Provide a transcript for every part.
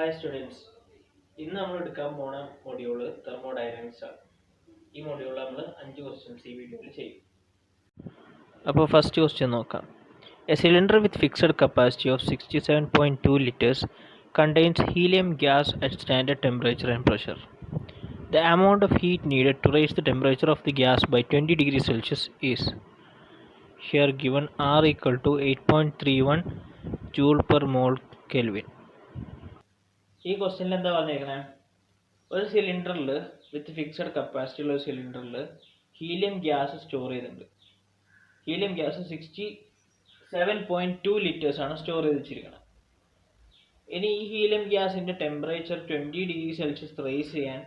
Hi students, ഇന്ന് നമ്മൾ എടുക്കാൻ പോണ മൊഡ്യൂള് തെർമോഡൈനാമിക്സ് ആണ്. ഈ മൊഡ്യൂളിൽ നമ്മൾ 5 ക്വസ്റ്റ്യൻസ് ഈ വീഡിയോയിൽ ചെയ്യും. അപ്പോൾ ഫസ്റ്റ് ക്വസ്റ്റ്യൻ നോക്കാം. A cylinder with fixed capacity of 67.2 liters contains helium gas at standard temperature and pressure. The amount of heat needed to raise the temperature of the gas by 20 degrees Celsius is here given R equal to 8.31 joule per mole Kelvin. ഈ ക്വസ്റ്റ്യനിൽ എന്താ പറഞ്ഞേക്കണേ, ഒരു സിലിണ്ടറിൽ വിത്ത് fixed capacity ഉള്ള ഒരു സിലിണ്ടറിൽ helium gas store ചെയ്തിട്ടുണ്ട്. Helium gas 67.2 liters ആണ് സ്റ്റോർ ചെയ്ത് വെച്ചിരിക്കുന്നത്. ഇനി ഈ ഹീലിയം ഗ്യാസിൻ്റെ ടെമ്പറേച്ചർ 20 ഡിഗ്രി സെൽഷ്യസ് റേസ് ചെയ്യാൻ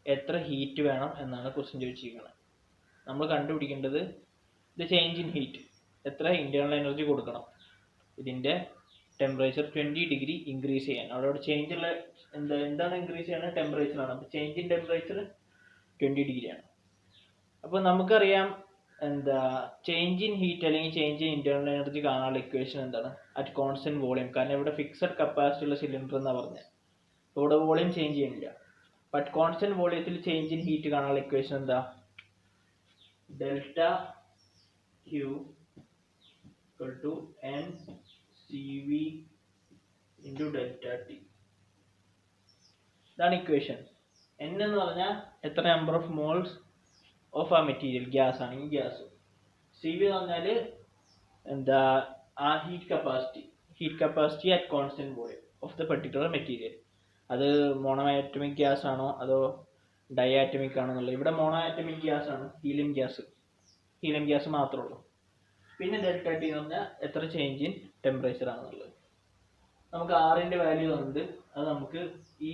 എത്ര ഹീറ്റ് വേണം എന്നാണ് ക്വസ്റ്റ്യൻ ചോദിച്ചിരിക്കുന്നത്. നമ്മൾ കണ്ടുപിടിക്കേണ്ടത് ഇത് ചേഞ്ച് ഇൻ ഹീറ്റ്, എത്ര ഇൻറ്റേർണൽ എനർജി കൊടുക്കണം ഇതിൻ്റെ ടെമ്പറേച്ചർ 20 ഡിഗ്രി ഇൻക്രീസ് ചെയ്യാൻ. അവിടെ ചേഞ്ച് ഉള്ള എന്താണ് ഇൻക്രീസ് ചെയ്യുന്നത്? ടെമ്പറേച്ചറാണ്. അപ്പോൾ ചേഞ്ച് ഇൻ ടെമ്പറേച്ചർ 20 ഡിഗ്രിയാണ്. അപ്പോൾ നമുക്കറിയാം ചേഞ്ച് ഇൻ ഹീറ്റ് അല്ലെങ്കിൽ ചേഞ്ച് ഇൻ ഇൻറ്റേർണൽ എനർജി കാണാനുള്ള ഇക്വേഷൻ എന്താണ്? At constant volume. കാരണം ഇവിടെ ഫിക്സഡ് കപ്പാസിറ്റി ഉള്ള സിലിണ്ടർ എന്നാണ് പറഞ്ഞത്. അപ്പോൾ ഇവിടെ വോളിയം ചേഞ്ച് ചെയ്യുന്നില്ല. ബട്ട് കോൺസ്റ്റന്റ് വോളിയത്തിൽ ചേഞ്ച് ഇൻ ഹീറ്റ് കാണാനുള്ള ഇക്വേഷൻ എന്താ? Delta Q equal to N CV into delta T. ഇതാണ് ഇക്വേഷൻ. N എന്ന് പറഞ്ഞാൽ എത്ര നമ്പർ ഓഫ് മോൾസ് ഓഫ് ആ മെറ്റീരിയൽ, ഗ്യാസ് ആണ് ഈ ഗ്യാസ്. CV എന്ന് പറഞ്ഞാൽ ആ heat capacity at constant volume of the particular material. അത് മോണോആറ്റമിക് ഗ്യാസ് ആണോ അതോ ഡയാറ്റമിക് ആണോ എന്നുള്ളത്. ഇവിടെ മോണോആറ്റമിക് ഗ്യാസ് ആണ്, ഹീലിയം ഗ്യാസ് മാത്രമേ ഉള്ളൂ. പിന്നെ ഡെൽറ്റ ടി എന്ന് പറഞ്ഞാൽ എത്ര ചേഞ്ച് ഇൻ ടെമ്പറേച്ചർ ആണെന്നുള്ളത്. നമുക്ക് ആറിൻ്റെ വാല്യൂ തന്നിട്ട് അത് നമുക്ക് ഈ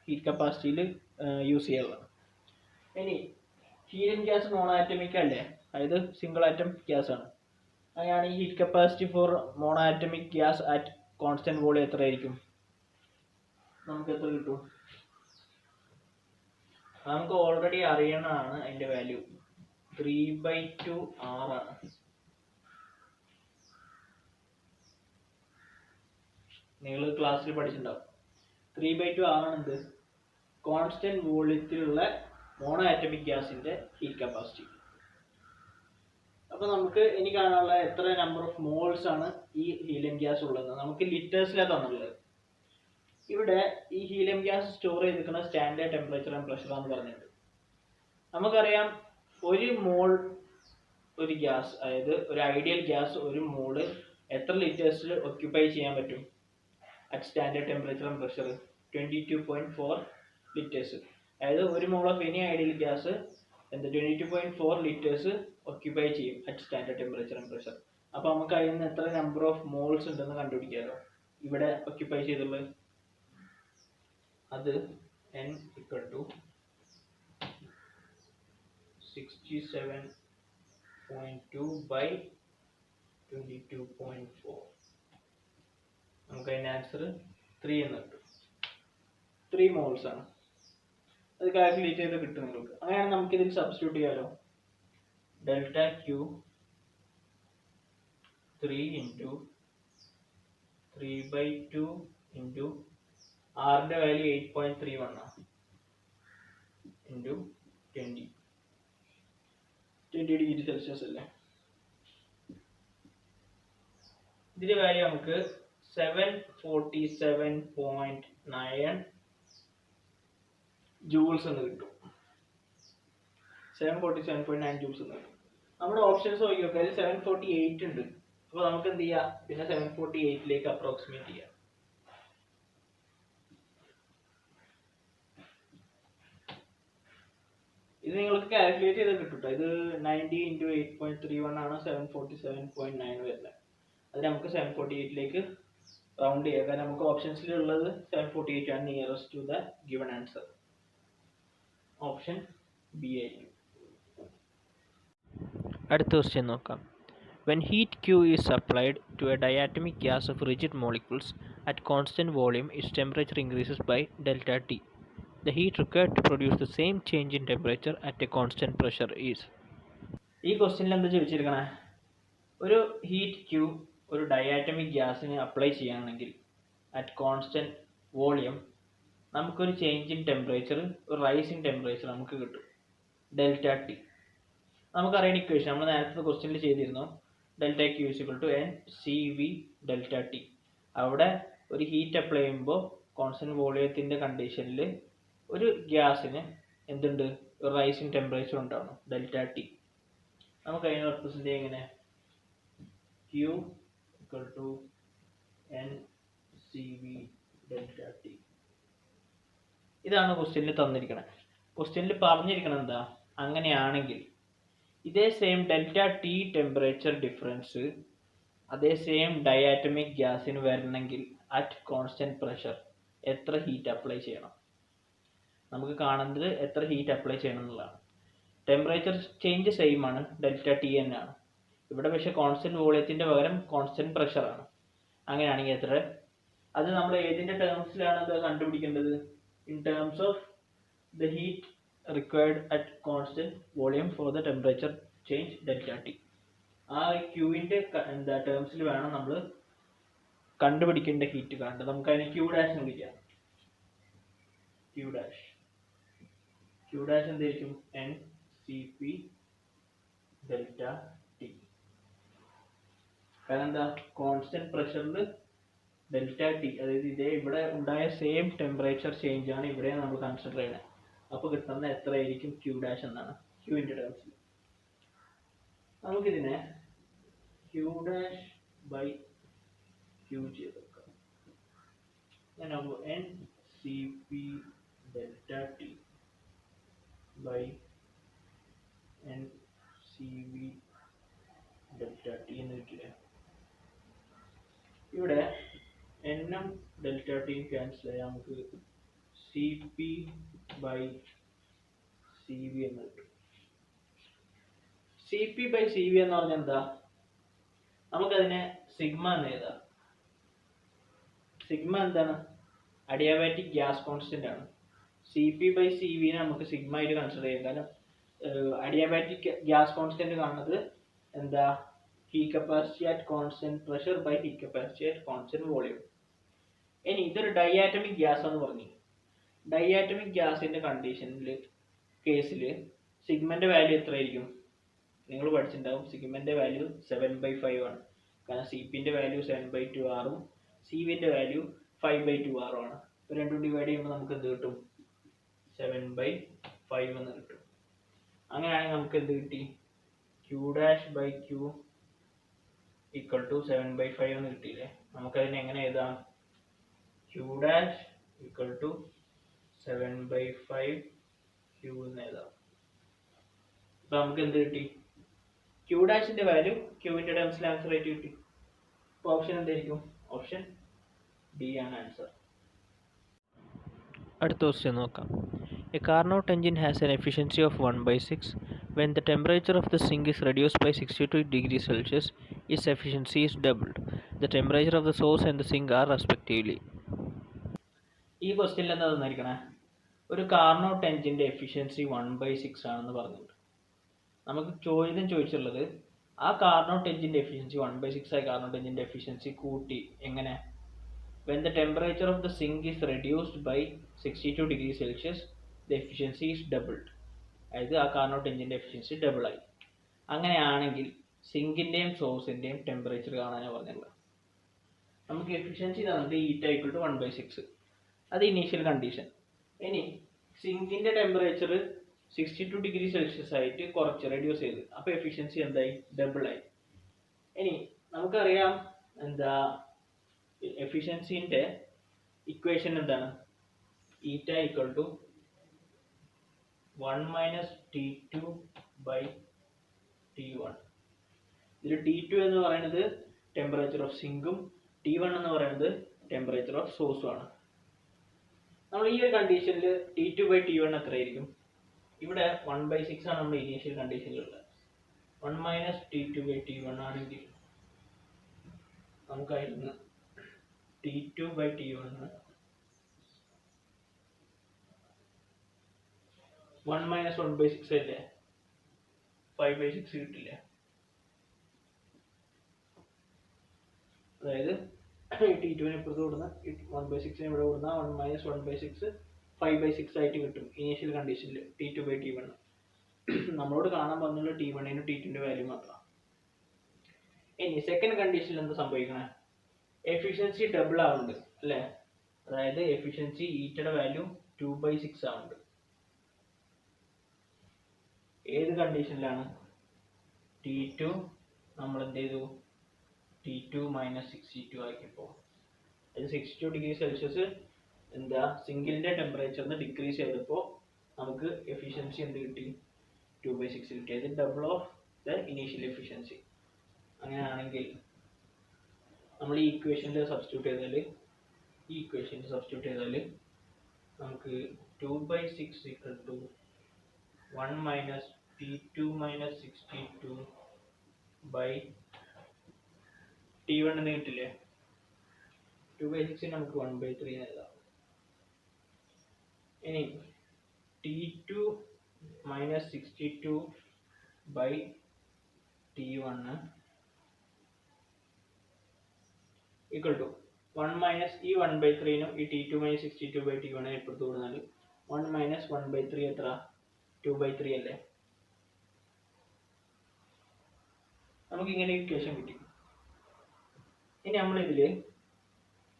ഹീറ്റ് കപ്പാസിറ്റിയിൽ യൂസ് ചെയ്യാനുള്ളതാണ്. ഇനി ഹീലിയം ഗ്യാസ് മോണോആറ്റമിക് അല്ലേ, അതായത് സിംഗിൾ ആറ്റം ഗ്യാസ് ആണ്. അങ്ങനെയാണ് ഈ heat capacity for monoatomic gas at constant volume എത്ര ആയിരിക്കും? നമുക്ക് എത്ര കിട്ടും? നമുക്ക് ഓൾറെഡി അറിയണതാണ് അതിൻ്റെ വാല്യൂ. 3/2 R ആണ്. നിങ്ങൾ ക്ലാസ്സിൽ പഠിച്ചിട്ടുണ്ടാവും. 3/2 R ആണ് എന്ത്? കോൺസ്റ്റന്റ് വോളിയത്തിലുള്ള മോണോ ആറ്റമിക് ഗ്യാസിന്റെ ഹീറ്റ് കപ്പാസിറ്റി. അപ്പോൾ നമുക്ക് ഇനി കാണാനുള്ള എത്ര നമ്പർ ഓഫ് മോൾസ് ആണ് ഈ ഹീലിയം ഗ്യാസ് ഉള്ളത് നമുക്ക് ലിറ്റേഴ്സിലാണ് തന്നുള്ളത്. ഇവിടെ ഈ ഹീലിയം ഗ്യാസ് സ്റ്റോർ ചെയ്തിരിക്കുന്ന സ്റ്റാൻഡേർഡ് ടെമ്പറേച്ചർ ആൻഡ് പ്രഷർ ആണെന്ന് പറഞ്ഞിട്ടുണ്ട്. നമുക്കറിയാം ഒരു മോൾ ഒരു ഗ്യാസ്, അതായത് ഒരു ഐഡിയൽ ഗ്യാസ് ഒരു മോള് എത്ര ലിറ്റേഴ്സിൽ ഒക്യുപ്പൈ ചെയ്യാൻ പറ്റും at standard temperature and pressure? 22.4 liters. അതായത് ഒരു mole of any ideal gas 22.4 liters occupy ചെയ്യും at standard temperature and pressure. അപ്പോൾ നമുക്ക് അതിൽ നിന്ന് എത്ര നമ്പർ ഓഫ് മോൾസ് ഉണ്ടെന്ന് കണ്ടുപിടിക്കാമല്ലോ. ഇവിടെ ഒക്യുപ്പൈ ചെയ്തുള്ളത് അത് N equal to 67.2 by 22.4. നമുക്ക് അതിൻ്റെ ആൻസർ 3 എന്ന് കിട്ടും. 3 മോൾസ് ആണ്. അത് കാൽക്കുലേറ്റ് ചെയ്ത് കിട്ടും നിങ്ങൾക്ക്. അങ്ങനെയാണ് നമുക്കിതിൽ സബ്സ്റ്റിറ്റ്യൂട്ട് ചെയ്യാമല്ലോ. ഡെൽറ്റ ക്യൂ 3 into 3/2 into ആറിൻ്റെ വാല്യൂ 8.31 ആണ് ഇൻറ്റു 20 ഡിഗ്രി സെൽഷ്യസ് അല്ലേ. ഇതിൻ്റെ വാല്യൂ നമുക്ക് 747.9 ജൂൾസ് എന്ന് കിട്ടും. 747.9 ജൂൾസ് എന്ന് കിട്ടും. നമ്മുടെ ഓപ്ഷൻസ് നോക്കിയൊക്കെ 748 ഉണ്ട്. അപ്പോൾ നമുക്ക് എന്ത് ചെയ്യാം, പിന്നെ 748ലേക്ക് അപ്രോക്സിമേറ്റ് ചെയ്യാം. ഇത് നിങ്ങൾക്ക് കാൽക്കുലേറ്റ് ചെയ്ത് കിട്ടും. ഇത് 90 into 8.31 ആണ് 747.9 വരുന്നത്. അത് നമുക്ക് 748ലേക്ക് റൗണ്ട് ചെയ്യാം. കാരണം നമുക്ക് ഓപ്ഷൻസിലുള്ളത് 748 ആണ് nearest to the given answer. Option B ആയിരിക്കും. അടുത്ത ക്വസ്റ്റ്യൻ നോക്കാം. When heat Q is supplied to a diatomic gas of rigid molecules at constant volume, its temperature increases by delta T. The heat required to produce the same change in temperature at a constant pressure is. ഈ ക്വസ്റ്റ്യനിൽ എന്താ ചോദിച്ചിരിക്കണേ? ഒരു heat Q ഒരു diatomic ഗ്യാസിന് apply ചെയ്യുകയാണെങ്കിൽ at constant volume, നമുക്കൊരു change in temperature, ഒരു rise in temperature നമുക്ക് കിട്ടും, ഡെൽറ്റ ടി. നമുക്കറിയാം ഇക്വേഷൻ, നമ്മൾ നേരത്തെ ക്വസ്റ്റ്യനിൽ ചെയ്തിരുന്നു, delta Q is equal to N C V delta T. അവിടെ ഒരു ഹീറ്റ് അപ്ലൈ ചെയ്യുമ്പോൾ കോൺസ്റ്റന്റ് വോളിയത്തിൻ്റെ കണ്ടീഷനിൽ ഒരു ഗ്യാസിന് എന്തുണ്ട്, ഒരു റൈസ് ഇൻ ടെമ്പറേച്ചർ ഉണ്ടാവണം, ഡെൽറ്റ ടി. നമുക്ക് അതിനെ റെപ്രസെന്റ് ചെയ്യാം എങ്ങനെ, Q equal to N C V delta T. ഇതാണ് ക്വസ്റ്റ്യനിൽ തന്നിരിക്കുന്നത്. ക്വസ്റ്റ്യനിൽ പറഞ്ഞിരിക്കണം എന്താ, അങ്ങനെയാണെങ്കിൽ ഇതേ same delta T temperature difference അതേ സെയിം ഡയാറ്റമിക് ഗ്യാസിന് വരണമെങ്കിൽ അറ്റ് കോൺസ്റ്റന്റ് പ്രഷർ എത്ര ഹീറ്റ് അപ്ലൈ ചെയ്യണം. നമുക്ക് കാണുന്നത് എത്ര ഹീറ്റ് അപ്ലൈ ചെയ്യണം എന്നുള്ളതാണ്. ടെമ്പറേച്ചർ ചേഞ്ച് സെയിം ആണ്, ഡെൽറ്റ ടി തന്നെയാണ്. ഇവിടെ പക്ഷേ കോൺസ്റ്റന്റ് വോളിയത്തിൻ്റെ പകരം കോൺസ്റ്റന്റ് പ്രഷറാണ്. അങ്ങനെയാണെങ്കിൽ എത്ര, അത് നമ്മൾ ഏതിൻ്റെ ടേംസിലാണ് അത് കണ്ടുപിടിക്കേണ്ടത്, in terms of the heat required at constant volume for the temperature change delta T. ആ ക്യൂവിൻ്റെ എന്താ ടേംസിൽ വേണം നമ്മൾ കണ്ടുപിടിക്കേണ്ട ഹീറ്റ് കണ്ട്. നമുക്ക് അതിനെ ക്യൂ ഡാഷ് എന്ന് വിളിക്കാം. ക്യൂ ഡാഷ് എന്തായിരിക്കും, N C P delta T. കാരണം എന്താ, കോൺസ്റ്റന്റ് പ്രഷറിൽ ഡെൽറ്റ ടി, അതായത് ഇതേ ഇവിടെ ഉണ്ടായ സെയിം ടെമ്പറേച്ചർ ചേഞ്ച് ആണ് ഇവിടെ നമ്മൾ കൺസിഡർ ചെയ്യുന്നത്. അപ്പോൾ കിട്ടുന്ന എത്ര ആയിരിക്കും, ക്യൂ ഡാഷ് എന്നാണ് ക്യൂവിൻ്റെ ടേംസിൽ. നമുക്കിതിനെ ക്യൂ ഡാഷ് ബൈ ക്യൂ ചെയ്തെടുക്കാം. അങ്ങനെ ആകുമ്പോൾ N C P delta T by N C V delta T എന്ന് കിട്ടില്ലേ. ഇവിടെ എന്നും ഡെൽറ്റ ടിയും ക്യാൻസൽ ആയി നമുക്ക് C P by C V എന്ന് കിട്ടും. C P by C V എന്ന് പറഞ്ഞാൽ എന്താ, നമുക്കതിനെ സിഗ്മ എന്ന് എഴുതാം. സിഗ്മ എന്താണ്, അഡിയാബാറ്റിക് ഗ്യാസ് കോൺസ്റ്റന്റ് ആണ്. സി പി ബൈ സി വിനെ നമുക്ക് സിഗ്മ ആയിട്ട് കൺസിഡർ ചെയ്യാം. കാരണം അഡിയാബാറ്റിക് ഗ്യാസ് കോൺസ്റ്റന്റ് കാണുന്നത് എന്താ, heat capacity at constant pressure by heat capacity at constant volume. ഇനി ഇതൊരു ഡയാറ്റമിക് ഗ്യാസ് എന്ന് പറഞ്ഞു. ഡയാറ്റമിക് ഗ്യാസിന്റെ കണ്ടീഷനിൽ കേസിൽ സിഗ്മന്റെ വാല്യൂ എത്രയായിരിക്കും, നിങ്ങൾ പഠിച്ചിട്ടുണ്ടാവും. സിഗ്മന്റെ വാല്യൂ 7/5 ആണ്. കാരണം സി പിന്റെ വാല്യൂ 7/2 ആറും സി വിന്റെ വാല്യൂ 5/2 ആറും ആണ്. ഇപ്പോൾ രണ്ടും ഡിവൈഡ് ചെയ്യുമ്പോൾ നമുക്ക് എന്ത് കിട്ടും, 7/5 എന്ന് കിട്ടും. അങ്ങനെയാണെങ്കിൽ നമുക്ക് എന്ത് കിട്ടി, Q dash by Q equal to 7/5 എന്ന് കിട്ടിയില്ലേ. നമുക്കതിനെ എങ്ങനെ എഴുതാം, Q dash equal to 7/5 Q എന്ന് എഴുതാം. അപ്പൊ നമുക്ക് എന്ത് കിട്ടി, ക്യൂ ഡാഷിന്റെ വാല്യൂ ക്യൂവിന്റെ ടേംസിൽ ആൻസർ ആയിട്ട് കിട്ടി. അപ്പോൾ ഓപ്ഷൻ എന്തായിരിക്കും, ഓപ്ഷൻ ഡി ആണ് ആൻസർ. അടുത്ത ക്വസ്റ്റ്യൻ നോക്കാം. A Carnot engine has an efficiency of 1/6. When the temperature of the sink is reduced by 62 degrees Celsius, its efficiency is doubled. The temperature of the source and the sink are respectively. ഈ ക്വസ്റ്റ്യനിൽ എന്താ തന്നിരിക്കണേ, ഒരു Carnot എഞ്ചിൻ്റെ efficiency 1/6 ആണെന്ന് പറഞ്ഞിട്ടുണ്ട്. നമുക്ക് ചോദിച്ചിട്ടുള്ളത് ആ കാർനോട്ട് എഞ്ചിൻ്റെ എഫിഷ്യൻസി 1/6 ആയ കാർനോട്ട് എഞ്ചിൻ്റെ എഫിഷ്യൻസി കൂട്ടി എങ്ങനെ, when the temperature of the sink is reduced by 62 degrees Celsius, the efficiency is doubled. അതായത് ആ കാർനോട്ട് എഞ്ചിൻ്റെ എഫിഷ്യൻസി ഡബിൾ ആയി. അങ്ങനെയാണെങ്കിൽ സിങ്കിൻ്റെയും സോഴ്സിൻ്റെയും ടെമ്പറേച്ചർ കാണാനാണ് പറഞ്ഞിട്ടുള്ളത്. നമുക്ക് എഫിഷ്യൻസി തന്നിട്ട് ഹീറ്റ് ഈക്വൽ ടു 1/6, അത് ഇനീഷ്യൽ കണ്ടീഷൻ. ഇനി സിങ്കിൻ്റെ ടെമ്പറേച്ചർ 62 ഡിഗ്രി സെൽഷ്യസ് ആയിട്ട് കുറച്ച് റെഡ്യൂസ് ചെയ്ത്, അപ്പോൾ എഫിഷ്യൻസി എന്തായി, ഡബിൾ ആയി. ഇനി നമുക്കറിയാം എന്താ എഫിഷ്യൻസിൻ്റെ ഇക്വേഷൻ എന്താണ്, ഈറ്റ equal to 1 minus T2 by T1. ഇതിൽ T2 എന്ന് പറയുന്നത് ടെമ്പറേച്ചർ ഓഫ് സിങ്കും T1 എന്ന് പറയുന്നത് ടെമ്പറേച്ചർ ഓഫ് സോഴ്സും ആണ്. നമ്മൾ ഈ ഒരു കണ്ടീഷനിൽ T2 ബൈ T1 എത്രയായിരിക്കും, ഇവിടെ 1/6 ആണ് നമ്മുടെ initial കണ്ടീഷനിലുള്ളത്. 1 minus T2 by T1 ആണെങ്കിൽ നമുക്കായിരുന്നു T2 ബൈ T1 1 മൈനസ് 1/6 അല്ലേ, 5/6 കിട്ടില്ല. അതായത് T2 ഇപ്പുറത്ത് കൊടുന്ന 1/6 ഇവിടെ കൊടുന്ന 1 - 1/6 5/6 ആയിട്ട് കിട്ടും ഇനീഷ്യൽ കണ്ടീഷനിൽ T2/T1. നമ്മളോട് കാണാൻ പറഞ്ഞുള്ള T1നും T2ന്റെ വാല്യൂ മാത്രമാണ്. ഇനി സെക്കൻഡ് കണ്ടീഷനിൽ എന്താ സംഭവിക്കണേ? എഫിഷ്യൻസി ഡബിൾ ആവുന്നുണ്ട് അല്ലേ? അതായത് എഫിഷ്യൻസി ഈറ്റയുടെ വാല്യൂ 2/6 ആവുന്നുണ്ട്. ഏത് കണ്ടീഷനിലാണ്? T2 നമ്മൾ എന്ത് ചെയ്തു? T2 - 62 ആക്കിയപ്പോൾ അത് 62 ഡിഗ്രി സെൽഷ്യസ് എന്താ സിങ്കിന്റെ ടെമ്പറേച്ചറിന് ഡിക്രീസ് ചെയ്തപ്പോൾ നമുക്ക് എഫിഷ്യൻസി എന്ത് കിട്ടി? 2/6 കിട്ടി. അത് double of the initial efficiency. അങ്ങനെയാണെങ്കിൽ നമ്മൾ ഈ ഇക്വേഷനിൽ സബ്സ്റ്റിറ്റ്യൂട്ട് ചെയ്താൽ നമുക്ക് 2/6 = 1 - T2 - 62 by T1 എന്ന് കിട്ടില്ലേ? 2/6 നമുക്ക് 1/3 എഴുതാം. ഇനി T2 - 62 by T1 equal to 1 - ഈ 1/3 നും ഈ T2 - 62 by T1 ഇപ്പുറത്ത് കൊടുത്താൽ 1 - 1/3 എത്ര? 2/3 അല്ലേ? നമുക്ക് ഇങ്ങനെ ഇക്വേഷൻ കിട്ടി. ഇനി നമ്മൾ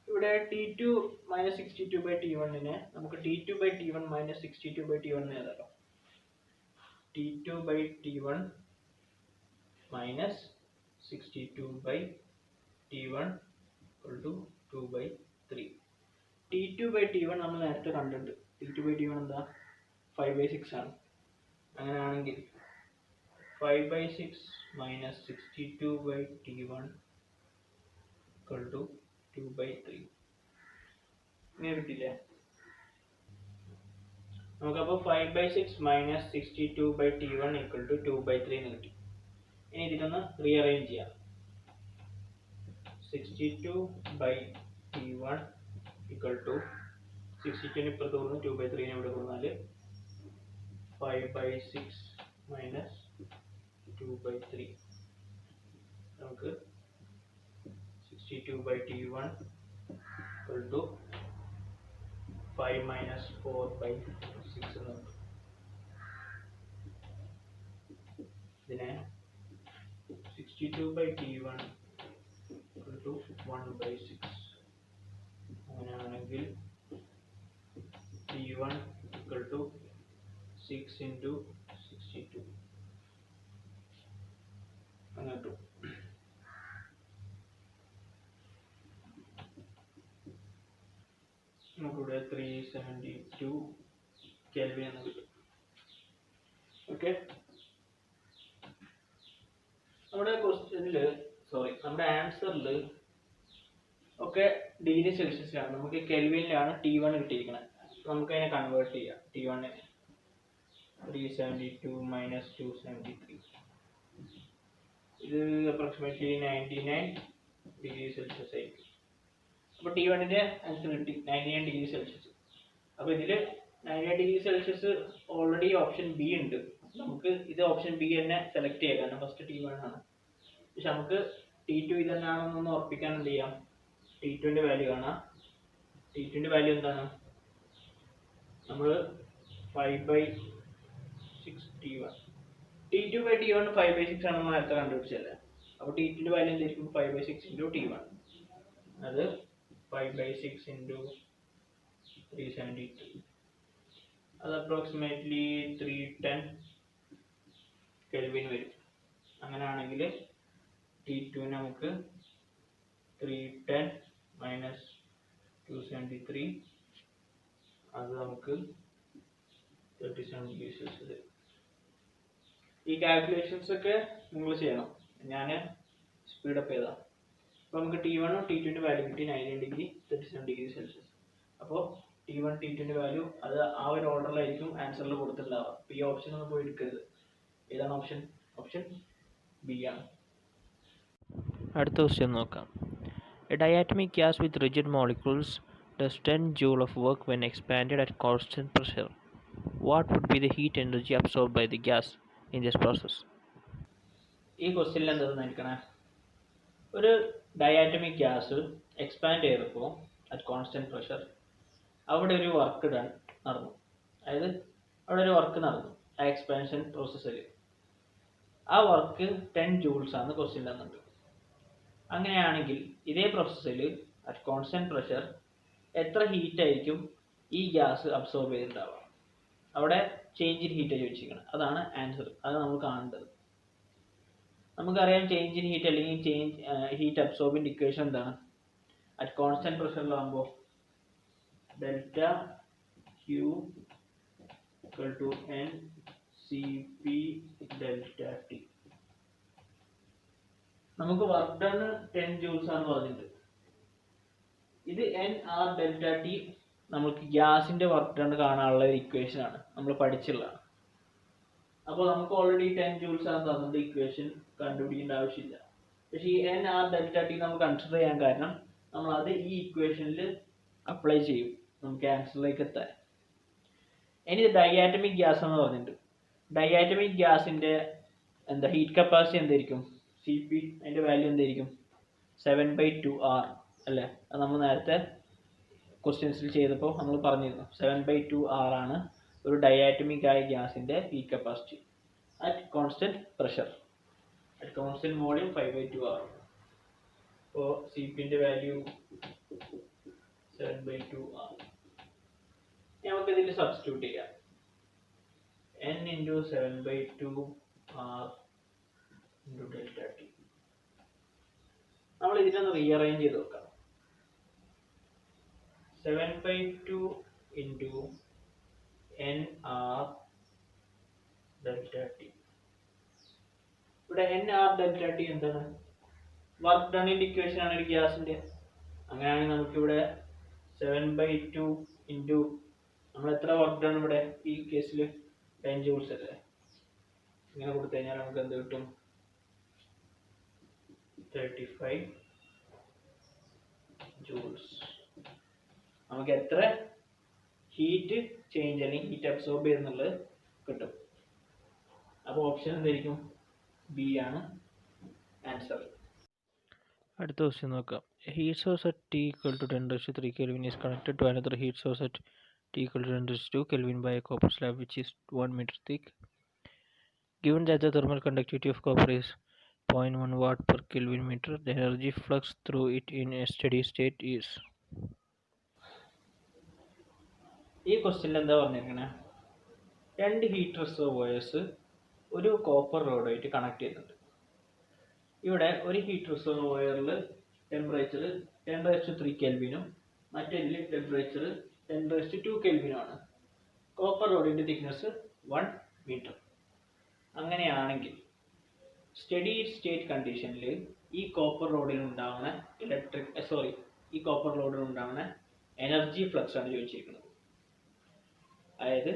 ഇവിടെ T2 - 62 by T1 നമുക്ക് T2/T1 - 62 by T1 എഴുതാലോ. T2/T1 - 62 by T1 = 2/3. T2/T1 നമ്മൾ നേരത്തെ കണ്ടിട്ടുണ്ട്. T2/T1 എന്താ? 5/6 ആണ്. അങ്ങനെയാണെങ്കിൽ 5/6 - 62 by T1 = 2/3. ഇങ്ങനെ കിട്ടില്ലേ? നമുക്കപ്പോൾ 5/6 - 62 by T1 = 2/3 എന്ന് കിട്ടി. ഇനി ഇതിനൊന്ന് റീഅറേഞ്ച് ചെയ്യാം. 62 by T1 = 62 ഇപ്പുറത്ത് കൊടുക്കുന്നു, 2/3 ഇവിടെ കൊടുത്താൽ 5/6 - 2/3 നമുക്ക് 62 by T1 = 5 - 4/6 എന്ന് കിട്ടും. ഇതിനെ 62 by T1 = 1/6. അങ്ങനെയാണെങ്കിൽ T1 = 6 × 62 അങ്ങനെ കിട്ടും. നമുക്കിവിടെ 372 കെൽവിൻ എന്ന് കിട്ടും. ഓക്കെ, നമ്മുടെ നമ്മുടെ ആൻസറിൽ ഒക്കെ ഡിഗ്രി സെൽഷ്യസിലാണ്, നമുക്ക് കെൽവിനിലാണ് T1 കിട്ടിയിരിക്കുന്നത്. നമുക്ക് അതിനെ കൺവേർട്ട് ചെയ്യാം. T1 372 - 273 ഇത് അപ്രോക്സിമേറ്റ്ലി 99 ഡിഗ്രി സെൽഷ്യസ് ആയിരിക്കും. അപ്പോൾ T1ന്റെ ആൻസർ കിട്ടി 99 ഡിഗ്രി സെൽഷ്യസ്. അപ്പോൾ ഇതിൽ 99 degree Celsius already option B ഉണ്ട്. നമുക്ക് ഇത് ഓപ്ഷൻ ബി തന്നെ സെലക്ട് ചെയ്യാം, കാരണം ഫസ്റ്റ് T1 ആണ്. പക്ഷെ നമുക്ക് T2 ഇത് തന്നെയാണെന്നൊന്ന് ഉറപ്പിക്കാൻ എന്ത് ചെയ്യാം? T2ന്റെ വാല്യൂ കാണാം. T2ന്റെ വാല്യൂ എന്താണ്? നമ്മൾ 5/6 T1 T2/T1 5/6 ആണെന്ന് നേരത്തെ കണ്ടുപിടിച്ചല്ലേ. അപ്പോൾ T2ന്റെ വാല്യൂ എന്തായിരിക്കും? 5/6 × T1. അത് 5/6 × 372 അത് അപ്രോക്സിമേറ്റ്ലി 310 കെൽവിൻ വരും. അങ്ങനെയാണെങ്കിൽ T2 നമുക്ക് 310 - 273 അത് നമുക്ക് 37 ഡിഗ്രി സെൽഷ്യസ്. ഈ കാൽക്കുലേഷൻസ് ഒക്കെ നിങ്ങൾ ചെയ്യണം, ഞാൻ സ്പീഡപ്പ് ചെയ്താൽ. അപ്പോൾ നമുക്ക് T1 ഉം T2ന്റെ വാല്യൂ കിട്ടി 99 ഡിഗ്രി 37 ഡിഗ്രി സെൽഷ്യസ്. അപ്പോൾ T1 T2ന്റെ വാല്യൂ അത് ആ ഒരു ഓർഡറിലായിരിക്കും ആൻസറിൽ കൊടുത്തിട്ടുണ്ടാവുക. അപ്പോൾ ഈ ഓപ്ഷൻ ഒന്നും പോയി എടുക്കരുത്. ഏതാണ് ഓപ്ഷൻ? ഓപ്ഷൻ ബി ആണ്. അടുത്ത ക്വസ്റ്റ്യൻ നോക്കാം. A diatomic gas with rigid molecules does 10 joule of work when expanded at constant pressure. What would be the heat energy absorbed by the gas in this process? ഈ ക്വസ്റ്റ്യനിൽ എന്താണെന്ന് നിൽക്കണേ, ഒരു diatomic gas expand ചെയ്തപ്പോൾ at constant pressure അവിടെ ഒരു work നടന്നു. അതായത് അവിടെ ഒരു വർക്ക് നടന്നു ആ എക്സ്പാൻഷൻ പ്രോസസ്സിൽ. ആ വർക്ക് 10 joules ആണ് ക്വസ്റ്റ്യൻ തന്നിട്ടുണ്ട്. അങ്ങനെയാണെങ്കിൽ ഇതേ പ്രോസസ്സിൽ അറ്റ് കോൺസ്റ്റൻറ്റ് പ്രഷർ എത്ര ഹീറ്റ് ആയിരിക്കും ഈ ഗ്യാസ് അബ്സോർബ് ചെയ്തിട്ടുണ്ടാവുക? അവിടെ ചേഞ്ച് ഇൻ ഹീറ്റ് ചോദിച്ചിരിക്കണം. അതാണ് ആൻസർ. അത് നമ്മൾ കാണേണ്ടത്. നമുക്കറിയാം ചേഞ്ച് ഇൻ ഹീറ്റ് അല്ലെങ്കിൽ ചേഞ്ച് ഹീറ്റ് അബ്സോർബിൻ്റെ ഇക്വേഷൻ എന്താണ്? അറ്റ് കോൺസ്റ്റൻറ്റ് പ്രഷറിലാകുമ്പോൾ delta Q equal to n cp delta t. നമുക്ക് വർക്ക് ഡൺ 10 joules ആണെന്ന് പറഞ്ഞിട്ടുണ്ട്. ഇത് n r delta t നമുക്ക് ഗ്യാസിന്റെ വർക്ക് ഡൺ കാണാനുള്ള ഒരു ഇക്വേഷൻ ആണ്, നമ്മൾ പഠിച്ചുള്ളതാണ്. അപ്പോൾ നമുക്ക് ഓൾറെഡി 10 joules ആണ് തന്നിട്ട് ഇക്വേഷൻ കണ്ടുപിടിക്കേണ്ട ആവശ്യമില്ല. പക്ഷേ ഈ n r delta t നമുക്ക് കൺസിഡർ ചെയ്യാൻ കാരണം നമ്മൾ അത് ഈ ഇക്വേഷനിൽ അപ്ലൈ ചെയ്യും നമുക്ക് ആൻസറിലേക്ക് എത്താൻ. ഇനി ഡൈആറ്റമിക് ഗ്യാസ് എന്ന് പറഞ്ഞിട്ടുണ്ട്. ഡൈആറ്റമിക് ഗ്യാസിന്റെ ഹീറ്റ് കപ്പാസിറ്റി എന്തായിരിക്കും? സി പി, അതിന്റെ വാല്യൂ എന്തായിരിക്കും? 7/2R അല്ലേ? അത് നമ്മൾ നേരത്തെ ക്വസ്റ്റ്യൻസിൽ ചെയ്തപ്പോൾ നമ്മൾ പറഞ്ഞിരുന്നു. 7/2R ആണ് ഒരു ഡൈആറ്റമിക് ആയ ഗ്യാസിന്റെ heat capacity at constant pressure. At constant volume 5/2R. അപ്പോൾ സി പിന്റെ വാല്യൂ 7/2R. നമുക്ക് ഇതിൽ സബ്സ്റ്റിറ്റ്യൂട്ട് ചെയ്യാം. n into 7/2R into delta t. നമ്മൾ ഇതിനൊന്ന് റീഅറേഞ്ച് ചെയ്ത് നോക്കാം. 7/2 into nr delta t. ഇവിടെ nr delta t എന്താണ്? വർക്ക് ഡണ്ണിന്റെ ഇക്വേഷൻ ആണ് ഒരു ഗ്യാസിന്റെ. അങ്ങനെയാണെങ്കിൽ നമുക്കിവിടെ 7/2 into നമ്മൾ എത്ര വർക്ക് ഡൺ ഇവിടെ ഈ കേസിൽ 10 joules അല്ലേ? ഇങ്ങനെ കൊടുത്തു കഴിഞ്ഞാൽ നമുക്ക് എന്ത് കിട്ടും? 35 joules. നമുക്ക് എത്ര ഹീറ്റ് ചേഞ്ച് അല്ലെങ്കിൽ ഹീറ്റ് അബ്സോർബ് ചെയ്യുന്നുള്ളത് കിട്ടും. അപ്പോൾ ഓപ്ഷൻ എന്തായിരിക്കും? ബി ആണ് ആൻസർ. അടുത്ത ക്വസ്റ്റ്യൻ നോക്കാം. Heat source at T equal to 10⁻³ Kelvin is connected to another heat source at T equal to 10⁻² Kelvin by a copper slab which is 1 meter thick. Given that the thermal conductivity of copper is 0.1 watt per Kelvin meter, the energy flux through it in a steady state is. ഈ ക്വസ്റ്റ്യനിൽ എന്താ പറഞ്ഞിരിക്കണേ? 2 heat reservoirs ഒരു copper റോഡായിട്ട് connect ചെയ്യുന്നുണ്ട്. ഇവിടെ ഒരു heat റിസർവോയറിൽ temperature 10⁻³ കെൽവിനും മറ്റേതിൽ temperature 10⁻² കെൽവിനുമാണ്. Copper റോഡിന്റെ thickness 1 metre. അങ്ങനെയാണെങ്കിൽ steady state കണ്ടീഷനിൽ ഈ കോപ്പർ റോഡിൽ ഉണ്ടാകുന്ന എനർജി ഫ്ലക്സ് ആണ് ചോദിച്ചിരിക്കുന്നത്. അതായത്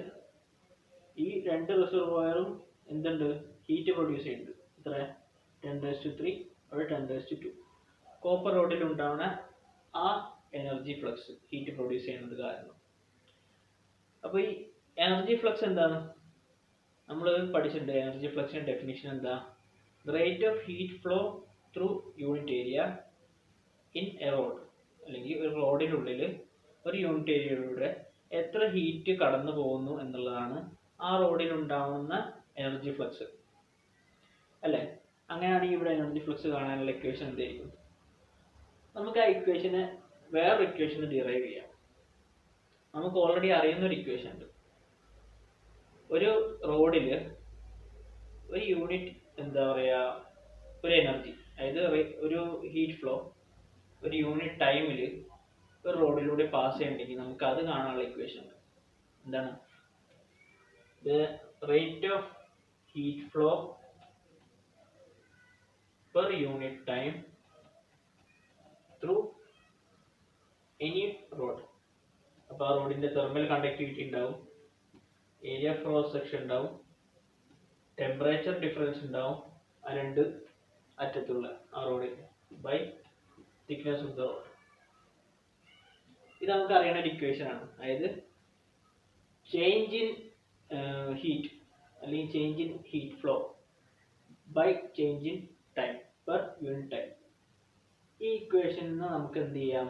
ഈ 2 റിസർവോയറും എന്തുണ്ട്? ഹീറ്റ് പ്രൊഡ്യൂസ് ചെയ്യുന്നുണ്ട്. ഇത്ര 10⁻³ അവിടെ 10⁻². കോപ്പർ റോഡിൽ ഉണ്ടാവുന്ന ആ എനർജി ഫ്ലക്സ് ഹീറ്റ് പ്രൊഡ്യൂസ് ചെയ്യുന്നത് കാരണം. അപ്പോൾ ഈ എനർജി ഫ്ലക്സ് എന്താണ്? നമ്മൾ പഠിച്ചിട്ടുണ്ട്. എനർജി ഫ്ലക്സിന്റെ ഡെഫിനിഷൻ എന്താ? Rate of heat flow through unit area in A road, അല്ലെങ്കിൽ ഒരു റോഡിനുള്ളിൽ ഒരു യൂണിറ്റ് ഏരിയയിലൂടെ എത്ര ഹീറ്റ് കടന്നു പോകുന്നു എന്നുള്ളതാണ് ആ റോഡിൽ ഉണ്ടാവുന്ന എനർജി ഫ്ലക്സ് അല്ലേ? അങ്ങനെയാണെങ്കിൽ ഇവിടെ എനർജി ഫ്ലക്സ് കാണാനുള്ള ഇക്വേഷൻ എന്തായിരിക്കും? നമുക്ക് ആ ഇക്വേഷന് വേറൊരു ഇക്വേഷന് ഡിറൈവ് ചെയ്യാം. നമുക്ക് ഓൾറെഡി അറിയുന്ന ഒരു ഇക്വേഷൻ ഉണ്ട്. ഒരു റോഡിൽ ഒരു യൂണിറ്റ് ഒരു എനർജി, അതായത് ഒരു ഹീറ്റ് ഫ്ലോ ഒരു യൂണിറ്റ് ടൈമിൽ ഒരു റോഡിലൂടെ പാസ് ചെയ്യണമെങ്കിൽ നമുക്ക് അത് കാണാനുള്ള ഇക്വേഷൻ ഉണ്ട്. എന്താണ്? The rate of heat flow per unit time through any road. അപ്പോൾ ആ റോഡിന്റെ തെർമൽ കണ്ടക്ടിവിറ്റി ഉണ്ടാവും, ഏരിയ ക്രോസ് സെക്ഷൻ ഉണ്ടാവും, ടെമ്പറേച്ചർ ഡിഫറൻസ് ഉണ്ടാവും ആ 2 അറ്റത്തുള്ള ആ റോഡിൽ by thickness of the road. ഇത് നമുക്ക് അറിയുന്ന ഒരു ഇക്വേഷൻ ആണ്. അതായത് ചേഞ്ച് ഇൻ ഹീറ്റ് അല്ലെങ്കിൽ change in heat flow by change in time per unit time. ഈ ഇക്വേഷനിൽ നിന്ന് നമുക്ക് എന്ത് ചെയ്യാം,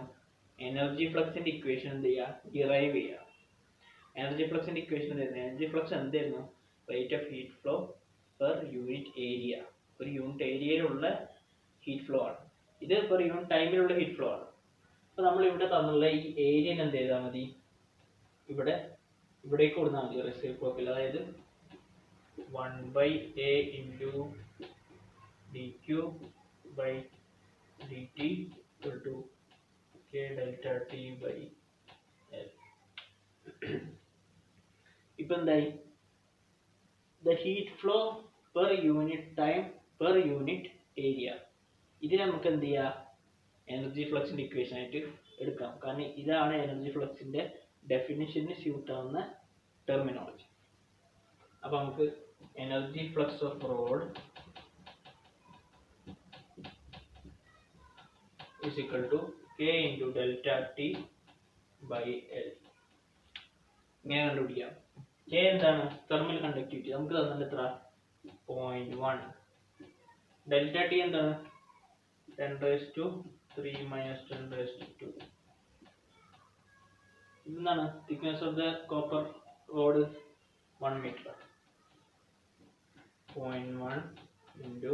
എനർജി ഫ്ലക്സിന്റെ ഇക്വേഷൻ എന്ത് ചെയ്യാം, ഡിറൈവ് ചെയ്യാം. എനർജി ഫ്ലക്സിന്റെ ഇക്വേഷൻ എന്തായിരുന്നു? എനർജി ഫ്ലക്സ് എന്തായിരുന്നു? Rate of heat flow per unit area. ഒരു യൂണിറ്റ് ഏരിയയിലുള്ള ഹീറ്റ് ഫ്ലോ ആണ് ഇത്, പെർ യൂണിറ്റ് ടൈമിലുള്ള ഹീറ്റ് ഫ്ലോ ആണ്. അപ്പോൾ നമ്മൾ ഇവിടെ തന്നുള്ള ഈ ഏരിയൻ എന്ത് ചെയ്താൽ മതി, ഇവിടേക്ക് കൊടുത്താൽ മതി റെസിപ്രോക്കൽ. അതായത് 1/a into dq by dt equal to k delta t by L. ഇപ്പൊ എന്തായി, the heat flow per unit time per unit area. ഇതിനെ നമുക്ക് എന്ത് ചെയ്യാം, എനർജി ഫ്ലക്സിന്റെ ഇക്വേഷൻ ആയിട്ട് എടുക്കാം. കാരണം ഇതാണ് എനർജി ഫ്ലക്സിന്റെ ഡെഫിനിഷന് സ്യൂട്ട് ആവുന്ന ടെർമിനോളജി. അപ്പൊ നമുക്ക് energy flux off road is equal to k into delta t by L. ഇങ്ങനെ കണ്ടുപിടിക്കാം. k എന്താണ്? Thermal conductivity. നമുക്ക് തന്നിട്ട് എത്ര? 0.1. ഡെൽറ്റ ടി എന്താണ്? 10⁻³ - 10⁻². ഇതെന്താണ്? Thickness of the copper road 1 meter. 0.1 into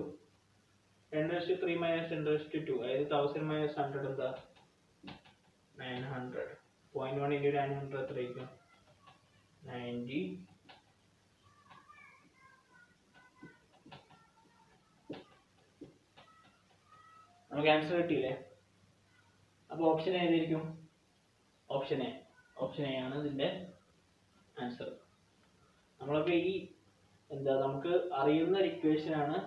10⁻³ - 10⁻². അതായത് 1000 - 100 എന്താ? 900. 0.1 into 900 എത്രയായിരിക്കും? 90. നമുക്ക് ആൻസർ കിട്ടിയില്ലേ? അപ്പോൾ ഓപ്ഷൻ ഏതായിരിക്കും? ഓപ്ഷൻ എ ആണ് ഇതിന്റെ ആൻസർ. നമ്മളപ്പോൾ ഈ നമുക്ക് അറിയുന്ന ഒരു ഇക്വേഷൻ ആണ്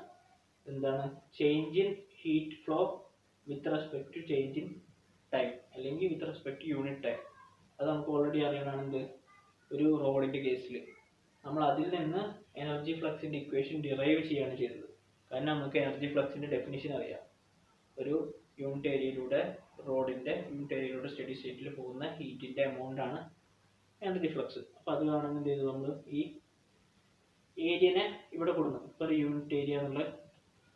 എന്താണ്, change in heat flow with respect to change in time, അല്ലെങ്കിൽ with respect to unit time. അത് നമുക്ക് ഓൾറെഡി അറിയണമെന്ന് ഒരു റോഡിന്റെ കേസിൽ നമ്മൾ അതിൽ നിന്ന് എനർജി ഫ്ലക്സിന്റെ ഇക്വേഷൻ ഡിറൈവ് ചെയ്യാണ് ചെയ്തത്. കാരണം നമുക്ക് എനർജി ഫ്ലക്സിന്റെ ഡെഫിനിഷൻ അറിയാം. ഒരു യൂണിറ്റ് ഏരിയയിലൂടെ സ്റ്റഡി സ്റ്റേറ്റിൽ പോകുന്ന ഹീറ്റിന്റെ എമൗണ്ട് ആണ് എനർജി ഫ്ലക്സ്. അപ്പോൾ അത് കാണുന്നത് എന്ത് ചെയ്തു, നമ്മൾ ഈ ഏരിയനെ ഇവിടെ കൊടുക്കണം, പെർ യൂണിറ്റ് ഏരിയ എന്നുള്ള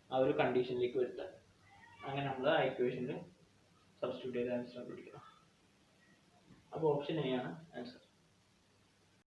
ആ ഒരു കണ്ടീഷനിലേക്ക് വരുത്താൻ. അങ്ങനെ നമ്മൾ ആ ഇക്വേഷനിൽ സബ്സ്റ്റിറ്റ്യൂട്ട് ചെയ്ത് ആൻസർ കണ്ടുപിടിക്കണം. അപ്പോൾ ഓപ്ഷൻ എ ആണ് ആൻസർ.